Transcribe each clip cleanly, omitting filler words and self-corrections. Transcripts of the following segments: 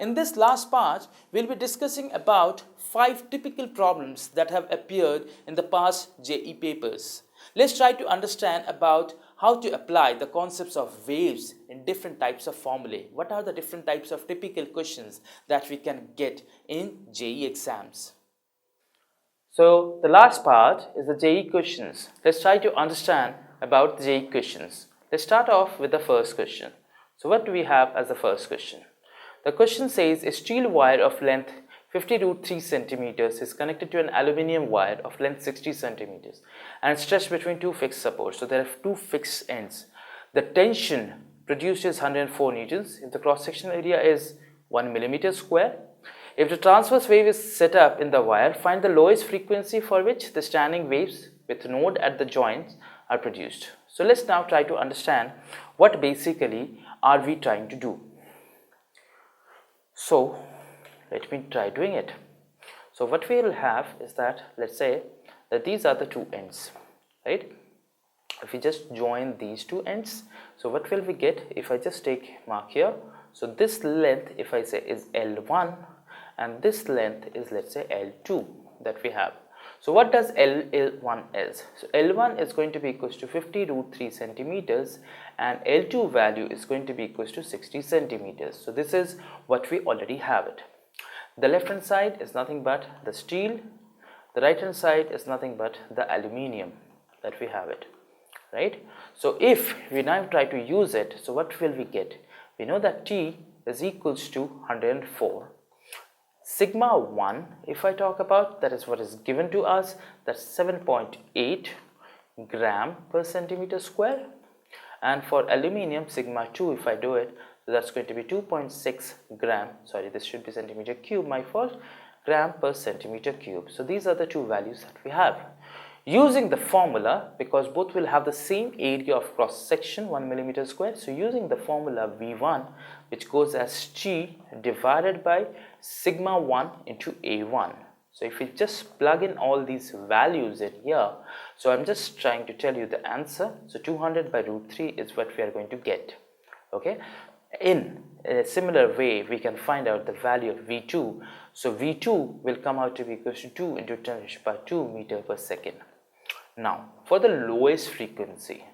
In this last part, we'll be discussing about 5 typical problems that have appeared in the past JEE papers. Let's try to understand about how to apply the concepts of waves in different types of formulae. What are the different types of typical questions that we can get in JEE exams? So the last part is the JEE questions. Let's try to understand about the JEE questions. Let's start off with the first question. So what do we have as the first question? The question says a steel wire of length 50√3 centimeters is connected to an aluminium wire of length 60 centimeters and stretched between two fixed supports. So there are two fixed ends. The tension produced is 104 newtons if the cross-sectional area is 1 millimeter square. If the transverse wave is set up in the wire, find the lowest frequency for which the standing waves with node at the joints are produced. So let's now try to understand what basically are we trying to do. So let me try doing it. So what we will have is that, let's say that these are the two ends, right? If we just join these two ends, so what will we get if I just take mark here? So this length, if I say, is L1 and this length is, let's say, L2 that we have. So what does L1 is? So L1 is going to be equals to 50√3 centimeters and L2 value is going to be equals to 60 centimeters. So this is what we already have it. The left hand side is nothing but the steel, the right hand side is nothing but the aluminium that we have it, right? So if we now try to use it, so what will we get? We know that T is equals to 104. Sigma 1, if I talk about, that is what is given to us, that's 7.8 gram per centimeter square. And for aluminium, sigma 2, if I do it, so that's going to be 2.6 gram, sorry, this should be centimeter cube, my fault, gram per centimeter cube. So these are the two values that we have. Using the formula, because both will have the same area of cross section, 1 millimeter square, so using the formula V1, which goes as T divided by sigma 1 into A1. So if we just plug in all these values in here, so I'm just trying to tell you the answer. So 200 by root 3 is what we are going to get. Okay. In a similar way, we can find out the value of V2. So V2 will come out to be equal to 2 into 10 raised by 2 meter per second. Now, for the lowest frequency,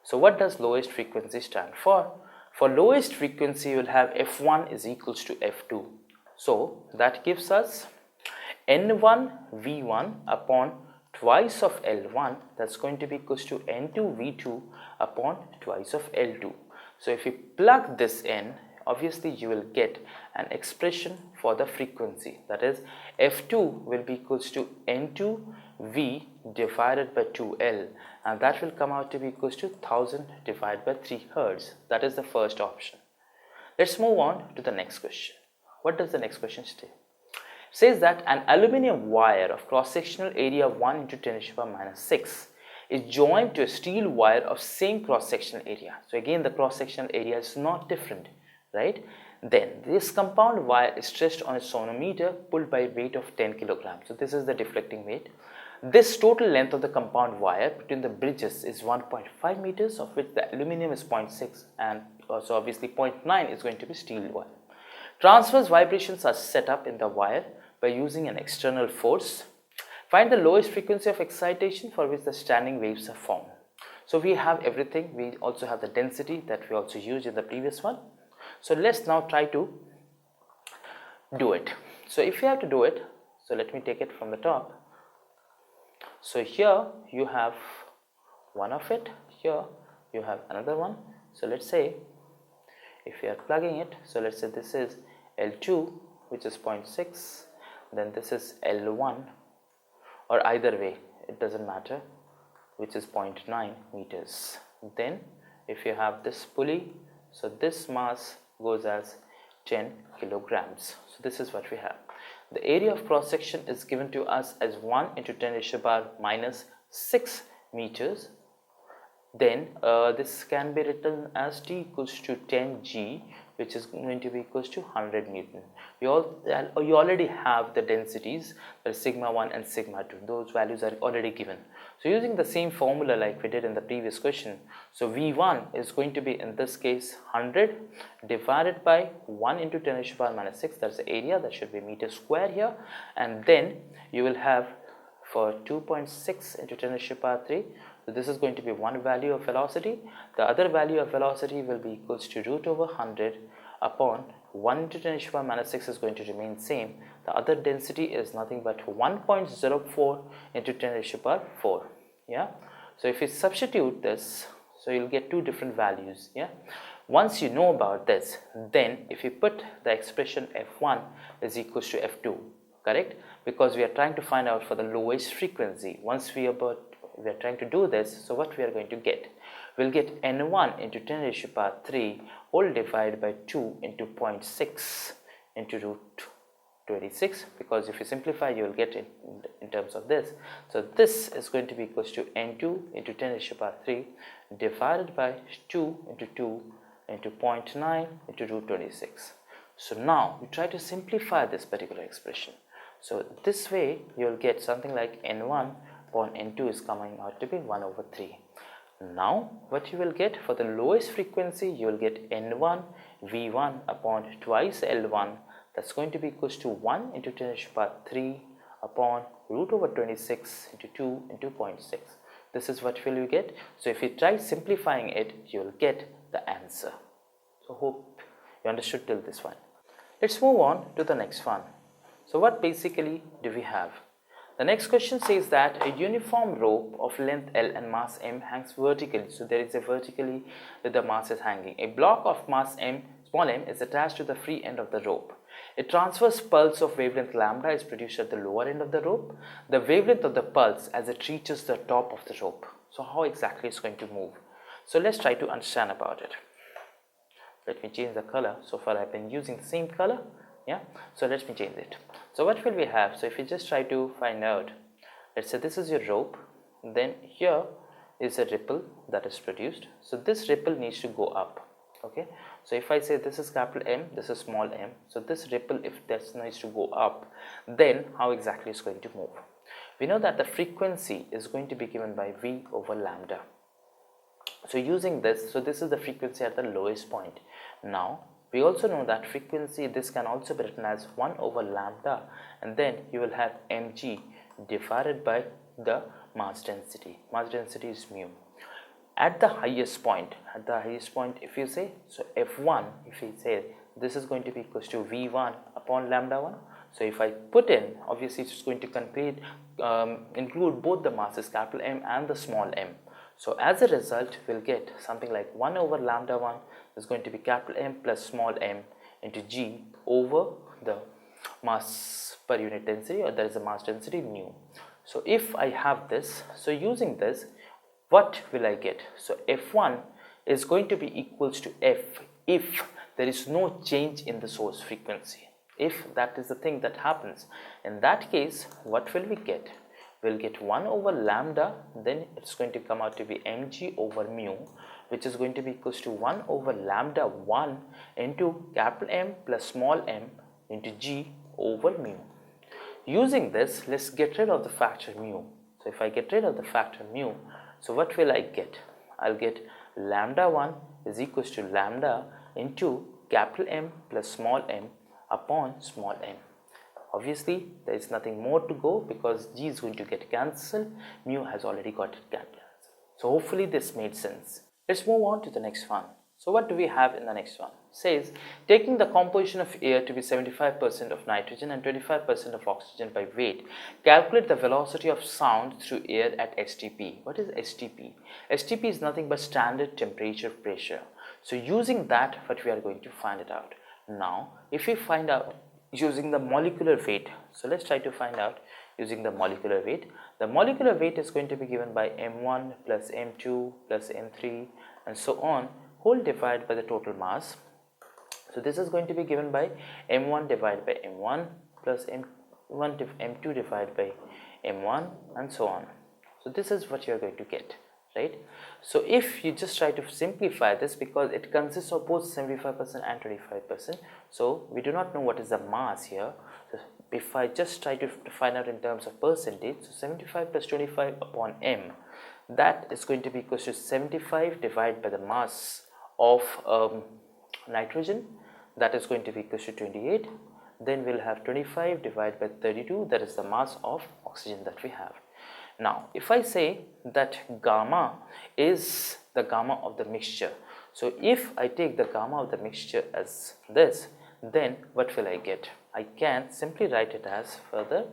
so what does lowest frequency stand for? For lowest frequency, you will have F1 is equals to F2. So that gives us N1 V1 upon twice of L1, that's going to be equals to N2 V2 upon twice of L2. So if you plug this in, obviously you will get an expression for the frequency, that is F2 will be equals to N2 V divided by 2L, and that will come out to be equals to 1000 divided by 3 Hertz. That is the first option. Let's move on to the next question. What does the next question say? It says that an aluminium wire of cross-sectional area 1 into 10 raised to the power minus 6 is joined to a steel wire of same cross-sectional area. So again, the cross-sectional area is not different, right? Then this compound wire is stretched on a sonometer pulled by a weight of 10 kilograms. So this is the deflecting weight. This total length of the compound wire between the bridges is 1.5 meters, of which the aluminium is 0.6 and also obviously 0.9 is going to be steel wire. Transverse vibrations are set up in the wire by using an external force. Find the lowest frequency of excitation for which the standing waves are formed. So we have everything. We also have the density that we also used in the previous one. So let's now try to do it. So if you have to do it, so let me take it from the top. So here you have one of it, here you have another one. So let's say if you are plugging it, so let's say this is L2, which is 0.6, then this is L1, or either way it doesn't matter, which is 0.9 meters. Then if you have this pulley, so this mass goes as 10 kilograms. So this is what we have. The area of cross section is given to us as 1 into 10 raised to the power minus 6 meters. Then this can be written as T equals to 10 G, which is going to be equals to 100 Newton. You already have the densities, that is sigma 1 and sigma 2. Those values are already given. So using the same formula like we did in the previous question, so V1 is going to be in this case 100 divided by 1 into 10 raised to the power minus 6, that's the area, that should be meter square here, and then you will have for 2.6 into 10 raised to the power 3. So this is going to be one value of velocity. The other value of velocity will be equals to root over 100 upon 1 into 10 raised to the power minus 6 is going to remain same. The other density is nothing but 1.04 into 10 raised to the power 4. Yeah. So if you substitute this, so you'll get two different values. Yeah. Once you know about this, then if you put the expression F1 is equals to F2, correct? Because we are trying to find out for the lowest frequency. Once we are trying to do this, so what we are going to get? We'll get N1 into 10 raised to the power 3 whole divided by 2 into 0.6 into root 26, because if you simplify you will get it in terms of this. So this is going to be equals to N2 into 10 raised to the power 3 divided by 2 into 2 into 0.9 into root 26. So now we try to simplify this particular expression. So this way you will get something like N1 upon N2 is coming out to be 1 over 3. Now what you will get for the lowest frequency, you will get N1 V1 upon twice L1, that's going to be equals to 1 into 10 raised to the power 3 upon root over 26 into 2 into 0.6. This is what will you get. So if you try simplifying it, you will get the answer. So hope you understood till this one. Let's move on to the next one. So what basically do we have? The next question says that a uniform rope of length L and mass m hangs vertically. So there is a vertically that the mass is hanging. A block of mass m, small m, is attached to the free end of the rope. A transverse pulse of wavelength lambda is produced at the lower end of the rope. The wavelength of the pulse as it reaches the top of the rope. So how exactly it's going to move? So let's try to understand about it. Let me change the color. So far I've been using the same color. Yeah, so let me change it. So what will we have? So if you just try to find out, let's say this is your rope, then here is a ripple that is produced. So this ripple needs to go up. Okay, so if I say this is capital M, this is small m, so this ripple, if this needs to go up, then how exactly is going to move? We know that the frequency is going to be given by V over lambda. So using this, so this is the frequency at the lowest point. Now we also know that frequency, this can also be written as 1 over lambda, and then you will have mg divided by the mass density. Mass density is mu. At the highest point, if you say, so F1, if you say this is going to be equals to V1 upon lambda 1. So if I put in, obviously it's going to include both the masses, capital M and the small m. So as a result, we'll get something like 1 over lambda 1 is going to be capital M plus small m into g over the mass per unit density, or there is a mass density mu. So if I have this, so using this, what will I get? So F1 is going to be equals to F if there is no change in the source frequency. If that is the thing that happens, in that case, what will we get? We'll get 1 over lambda, then it's going to come out to be mg over mu, which is going to be equals to 1 over lambda 1 into capital M plus small m into g over mu. Using this, let's get rid of the factor mu. So if I get rid of the factor mu, so what will I get? I'll get lambda 1 is equals to lambda into capital M plus small m upon small m. Obviously, there is nothing more to go because g is going to get cancelled. Mu has already got it cancelled. So hopefully this made sense. Let's move on to the next one. So what do we have in the next one? It says, taking the composition of air to be 75% of nitrogen and 25% of oxygen by weight, calculate the velocity of sound through air at STP. What is STP? STP is nothing but standard temperature pressure. So using that, what we are going to find it out. Now, if we find out using the molecular weight, so let's try to find out using the molecular weight. The molecular weight is going to be given by m1 plus m2 plus m3 and so on, whole divided by the total mass. So this is going to be given by m1 divided by m1 plus m2 divided by m1 and so on. So this is what you are going to get. right? So if you just try to simplify this, because it consists of both 75% and 25%, so we do not know what is the mass here. So if I just try to find out in terms of percentage, so 75 plus 25 upon m, that is going to be equal to 75 divided by the mass of nitrogen, that is going to be equal to 28. Then we'll have 25 divided by 32, that is the mass of oxygen that we have. Now if I say that gamma is the gamma of the mixture, so if I take the gamma of the mixture as this, then what will I get? I can simply write it as further,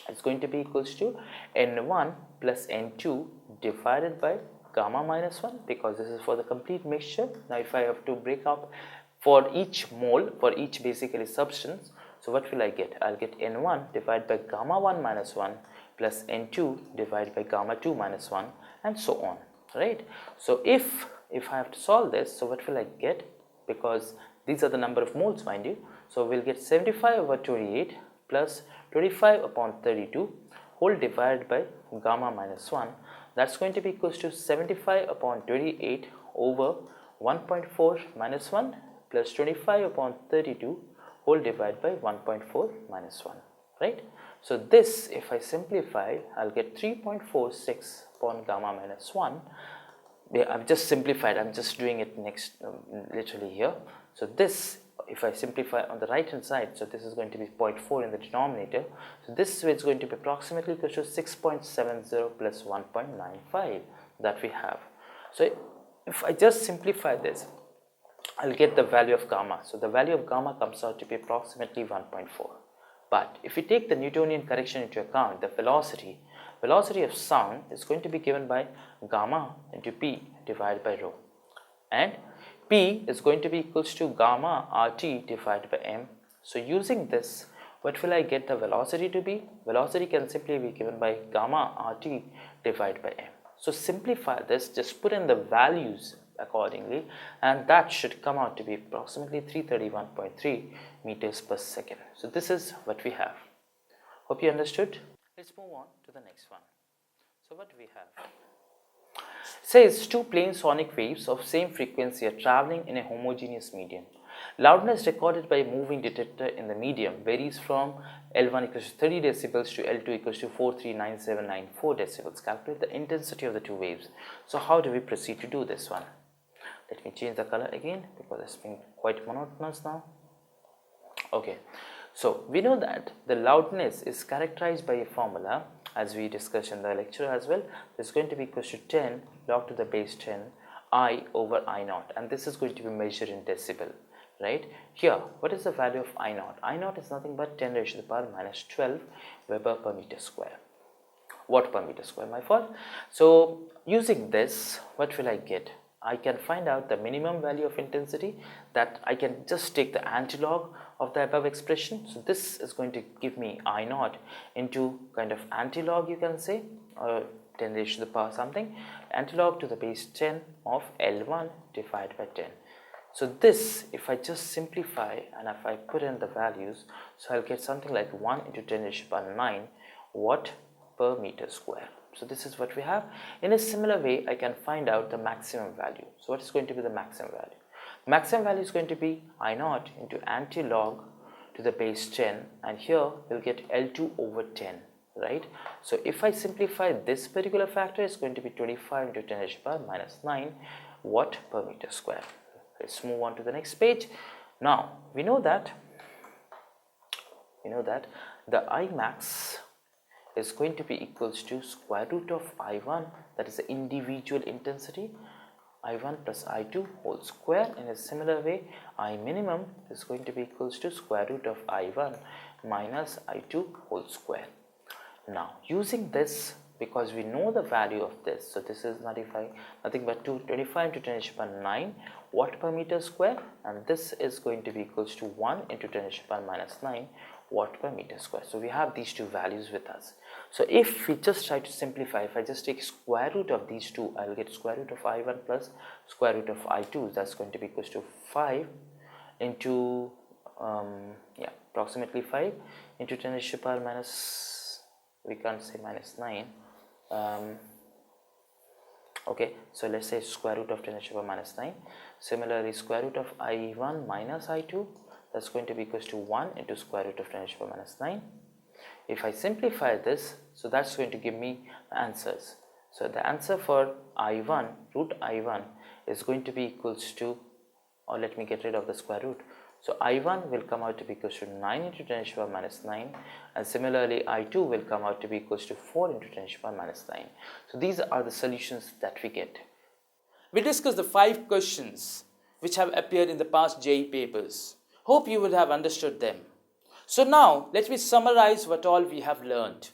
it's going to be equals to N1 plus N2 divided by gamma minus 1, because this is for the complete mixture. Now if I have to break up for each mole, for each basically substance, so what will I get? I'll get N1 divided by gamma 1 minus 1 plus N2 divided by gamma 2 minus 1, and so on, right? So if I have to solve this, so what will I get? Because these are the number of moles, mind you, so we'll get 75 over 28 plus 25 upon 32 whole divided by gamma minus 1, that's going to be equals to 75 upon 28 over 1.4 minus 1 plus 25 upon 32 whole divided by 1.4 minus 1, right? So this, if I simplify, I'll get 3.46 upon gamma minus 1. I've just simplified, I'm just doing it next literally here. So this, if I simplify on the right hand side, so this is going to be 0.4 in the denominator, so this is going to be approximately equal to 6.70 plus 1.95 that we have. So if I just simplify this, I'll get the value of gamma. So the value of gamma comes out to be approximately 1.4. But if we take the Newtonian correction into account, the velocity of sound is going to be given by gamma into p divided by rho, and p is going to be equals to gamma RT divided by m. So using this, what will I get the velocity to be? Velocity can simply be given by gamma RT divided by m. So simplify this, just put in the values accordingly, and that should come out to be approximately 331.3 meters per second. So this is what we have. Hope you understood. Let's move on to the next one. So what we have says two plane sonic waves of same frequency are traveling in a homogeneous medium. Loudness recorded by a moving detector in the medium varies from L1 equals to 30 decibels to L2 equals to 439794 decibels. Calculate the intensity of the two waves. So how do we proceed to do this one? Let me change the color again because it's been quite monotonous now. Okay, so we know that the loudness is characterized by a formula, as we discussed in the lecture as well. It's going to be equal to 10 log to the base 10 I over I naught, and this is going to be measured in decibel, right? Here, what is the value of I naught? I naught is nothing but 10 raised to the power minus 12 Weber per meter square. Watt per meter square, my fault. So using this, what will I get? I can find out the minimum value of intensity, that I can just take the antilog of the above expression. So this is going to give me I naught into kind of antilog, you can say, or 10 raised to the power something, antilog to the base 10 of L1 divided by 10. So this, if I just simplify and if I put in the values, so I'll get something like 1 into 10 raised to the power 9 watt per meter square. So this is what we have. In a similar way, I can find out the maximum value. So what is going to be the maximum value? The maximum value is going to be I naught into anti-log to the base 10, and here we'll get L2 over 10, right? So if I simplify this particular factor, it's going to be 25 into 10 raised to the power minus 9 watt per meter square. Let's move on to the next page. Now we know that the I max is going to be equals to square root of I1, that is the individual intensity, I1 plus I2 whole square. In a similar way, I minimum is going to be equals to square root of I1 minus I2 whole square. Now using this, because we know the value of this, so this is nothing but 25 into 10 raised to the power 9 watt per meter square, and this is going to be equals to 1 into 10 raised to the power minus 9 watt per meter square. So we have these two values with us. So if we just try to simplify, if I just take square root of these two, I will get square root of I1 plus square root of I2. That's going to be equals to 5 into approximately 5 into 10 raised to the power minus, we can't say minus 9, Okay, so let's say square root of 10 raised to the power minus 9. Similarly, square root of I1 minus I2, that's going to be equals to 1 into square root of 10 raised to the power minus 9. If I simplify this, so that's going to give me the answers. So the answer for I1, root I1 is going to be equals to, or let me get rid of the square root. So I1 will come out to be equals to 9 into 10 raised to the power minus 9, and similarly I2 will come out to be equals to 4 into 10 raised to the power minus 9. So these are the solutions that we get. We discussed the 5 questions which have appeared in the past JEE papers. Hope you would have understood them. So now let me summarize what all we have learned.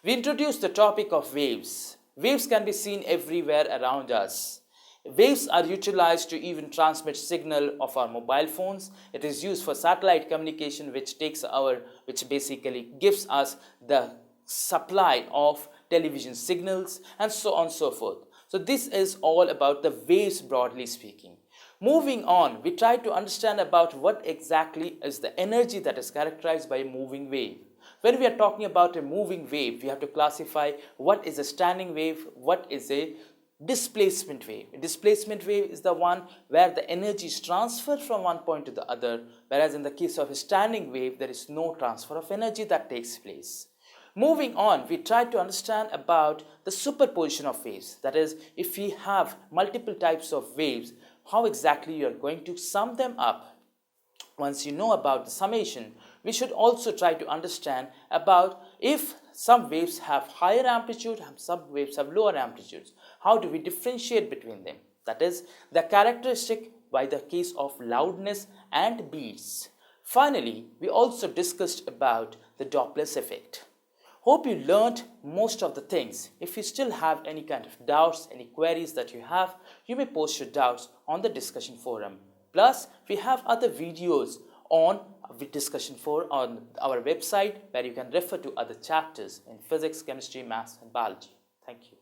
We introduced the topic of waves. Waves can be seen everywhere around us. Waves are utilized to even transmit signal of our mobile phones. It is used for satellite communication, which basically gives us the supply of television signals, and so on and so forth. So this is all about the waves, broadly speaking. Moving on, we try to understand about what exactly is the energy that is characterized by a moving wave. When we are talking about a moving wave, we have to classify what is a standing wave, what is a displacement wave. A displacement wave is the one where the energy is transferred from one point to the other, whereas in the case of a standing wave, there is no transfer of energy that takes place. Moving on, we try to understand about the superposition of waves. That is, if we have multiple types of waves, how exactly you are going to sum them up. Once you know about the summation, we should also try to understand about if some waves have higher amplitude and some waves have lower amplitudes. How do we differentiate between them? That is, the characteristic by the case of loudness and beats. Finally, we also discussed about the Doppler's effect. Hope you learned most of the things. If you still have any kind of doubts, any queries that you have, you may post your doubts on the discussion forum. Plus, we have other videos on the discussion forum on our website where you can refer to other chapters in physics, chemistry, maths, and biology. Thank you.